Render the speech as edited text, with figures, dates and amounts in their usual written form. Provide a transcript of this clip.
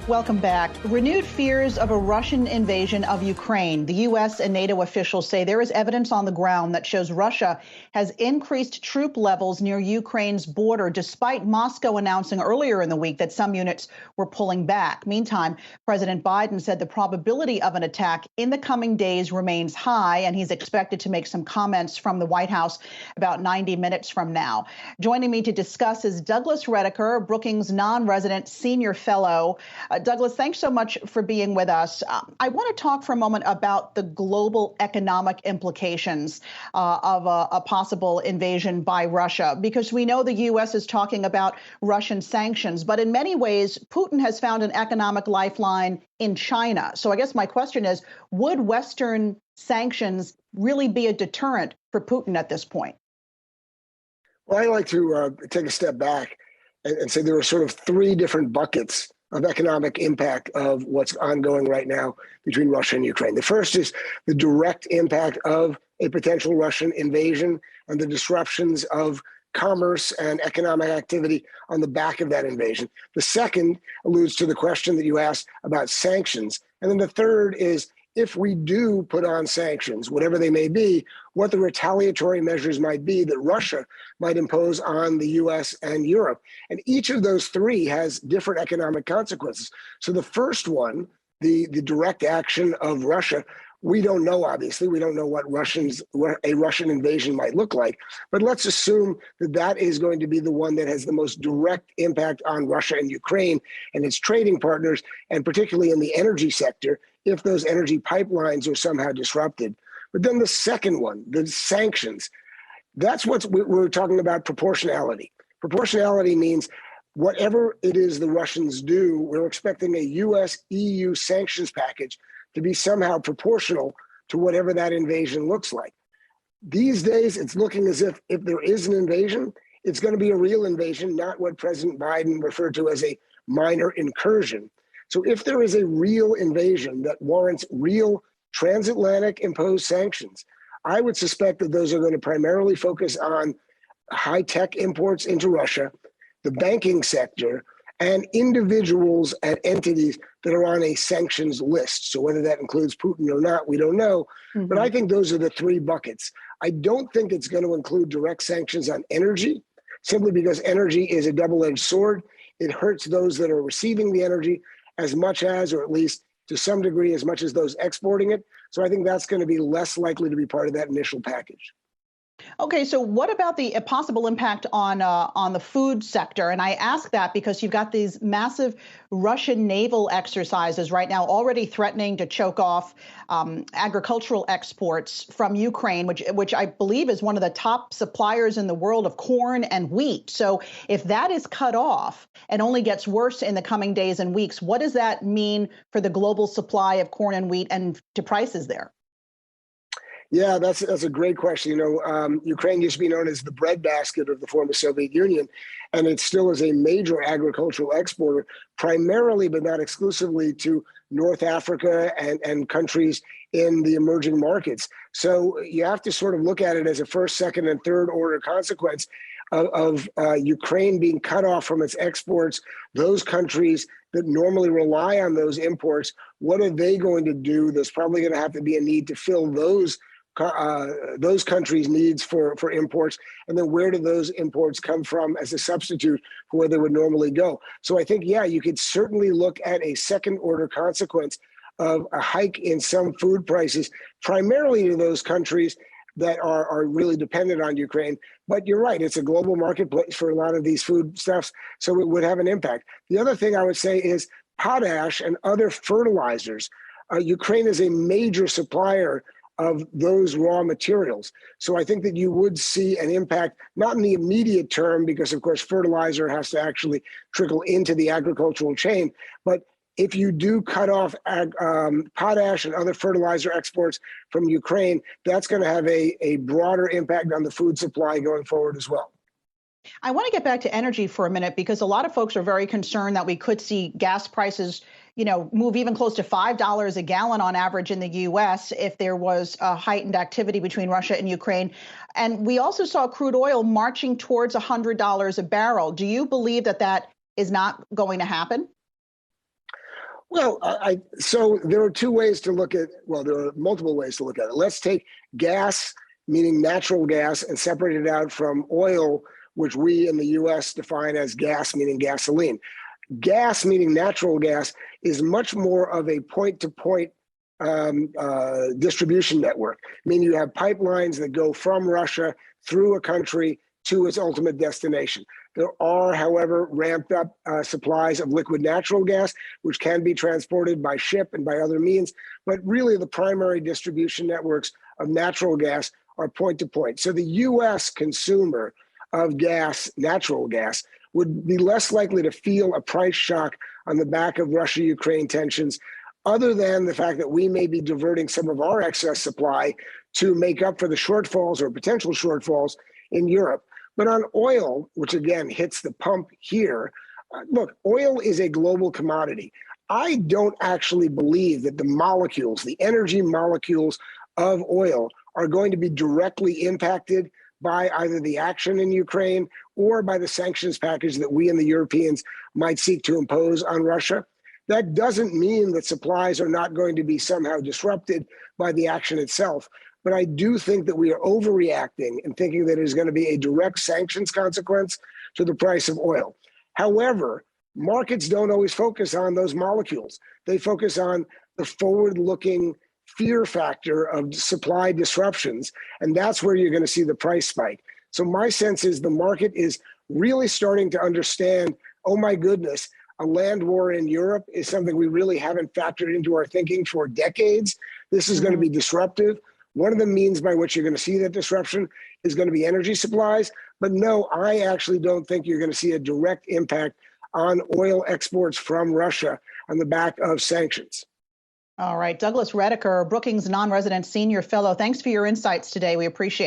Welcome back. Renewed fears of a Russian invasion of Ukraine. The U.S. and NATO officials say there is evidence on the ground that shows Russia has increased troop levels near Ukraine's border, despite Moscow announcing earlier in the week that some units were pulling back. Meantime, President Biden said the probability of an attack in the coming days remains high, and he's expected to make some comments from the White House about 90 minutes from now. Joining me to discuss is Douglas Rediker, Brookings Nonresident Senior Fellow. Douglas, thanks so much for being with us. I want to talk for a moment about the global economic implications of a possible invasion by Russia, because we know the U.S. is talking about Russian sanctions, but in many ways, Putin has found an economic lifeline in China. So I guess my question is, would Western sanctions really be a deterrent for Putin at this point? Well, I like to take a step back and say there are sort of three different buckets of economic impact of what's ongoing right now between Russia and Ukraine. The first is the direct impact of a potential Russian invasion and the disruptions of commerce and economic activity on the back of that invasion. The second alludes to the question that you asked about sanctions. And then the third is, if we do put on sanctions, whatever they may be, what the retaliatory measures might be that Russia might impose on the US and Europe. And each of those three has different economic consequences. So the first one, the direct action of Russia, we don't know, obviously. We don't know what a Russian invasion might look like. But let's assume that that is going to be the one that has the most direct impact on Russia and Ukraine and its trading partners, and particularly in the energy sector, if those energy pipelines are somehow disrupted. But then the second one, the sanctions, that's what we're talking about, proportionality. Proportionality means whatever it is the Russians do, we're expecting a US-EU sanctions package to be somehow proportional to whatever that invasion looks like. These days, it's looking as if there is an invasion, it's going to be a real invasion, not what President Biden referred to as a minor incursion. So if there is a real invasion that warrants real transatlantic imposed sanctions, I would suspect that those are going to primarily focus on high-tech imports into Russia, the banking sector, and individuals and entities that are on a sanctions list. So whether that includes Putin or not, we don't know. Mm-hmm. But I think those are the three buckets. I don't think it's going to include direct sanctions on energy, simply because energy is a double-edged sword. It hurts those that are receiving the energy as much as, or at least to some degree, as much as those exporting it. So I think that's going to be less likely to be part of that initial package. Okay, so what about the possible impact on the food sector? And I ask that because you've got these massive Russian naval exercises right now already threatening to choke off agricultural exports from Ukraine, which I believe is one of the top suppliers in the world of corn and wheat. So if that is cut off and only gets worse in the coming days and weeks, what does that mean for the global supply of corn and wheat and to prices there? Yeah, that's a great question. You know, Ukraine used to be known as the breadbasket of the former Soviet Union, and it still is a major agricultural exporter, primarily but not exclusively to North Africa and countries in the emerging markets. So you have to sort of look at it as a first, second, and third order consequence of Ukraine being cut off from its exports. Those countries that normally rely on those imports, what are they going to do? There's probably going to have to be a need to fill those countries' needs for imports, and then where do those imports come from as a substitute for where they would normally go? So I think, yeah, you could certainly look at a second-order consequence of a hike in some food prices, primarily to those countries that are really dependent on Ukraine. But you're right, it's a global marketplace for a lot of these foodstuffs, so it would have an impact. The other thing I would say is potash and other fertilizers. Ukraine is a major supplier of those raw materials. So I think that you would see an impact, not in the immediate term, because of course fertilizer has to actually trickle into the agricultural chain. But if you do cut off potash and other fertilizer exports from Ukraine, that's going to have a broader impact on the food supply going forward as well. I want to get back to energy for a minute, because a lot of folks are very concerned that we could see gas prices, move even close to $5 a gallon on average in the U.S. if there was a heightened activity between Russia and Ukraine. And we also saw crude oil marching towards $100 a barrel. Do you believe that that is not going to happen? Well, so there are two ways to look at, well, there are multiple ways to look at it. Let's take gas, meaning natural gas, and separate it out from oil, which we in the US define as gas, meaning gasoline. Gas, meaning natural gas, is much more of a point-to-point distribution network, meaning you have pipelines that go from Russia through a country to its ultimate destination. There are, however, ramped up supplies of liquid natural gas, which can be transported by ship and by other means. But really, the primary distribution networks of natural gas are point to point. So the US consumer of gas, natural gas, would be less likely to feel a price shock on the back of Russia-Ukraine tensions, other than the fact that we may be diverting some of our excess supply to make up for the shortfalls or potential shortfalls in Europe. But on oil, which again hits the pump here, look, oil is a global commodity. I don't actually believe that the molecules, the energy molecules of oil, are going to be directly impacted by either the action in Ukraine or by the sanctions package that we and the Europeans might seek to impose on Russia. That doesn't mean that supplies are not going to be somehow disrupted by the action itself. But I do think that we are overreacting and thinking that it is going to be a direct sanctions consequence to the price of oil. However, markets don't always focus on those molecules. They focus on the forward-looking fear factor of supply disruptions, and that's where you're going to see the price spike. So my sense is the market is really starting to understand, oh my goodness, a land war in Europe is something we really haven't factored into our thinking for decades. This is going to be disruptive. One of the means by which you're going to see that disruption is going to be energy supplies. But no, I actually don't think you're going to see a direct impact on oil exports from Russia on the back of sanctions. All right, Douglas Rediker, Brookings Nonresident Senior Fellow, thanks for your insights today. We appreciate it.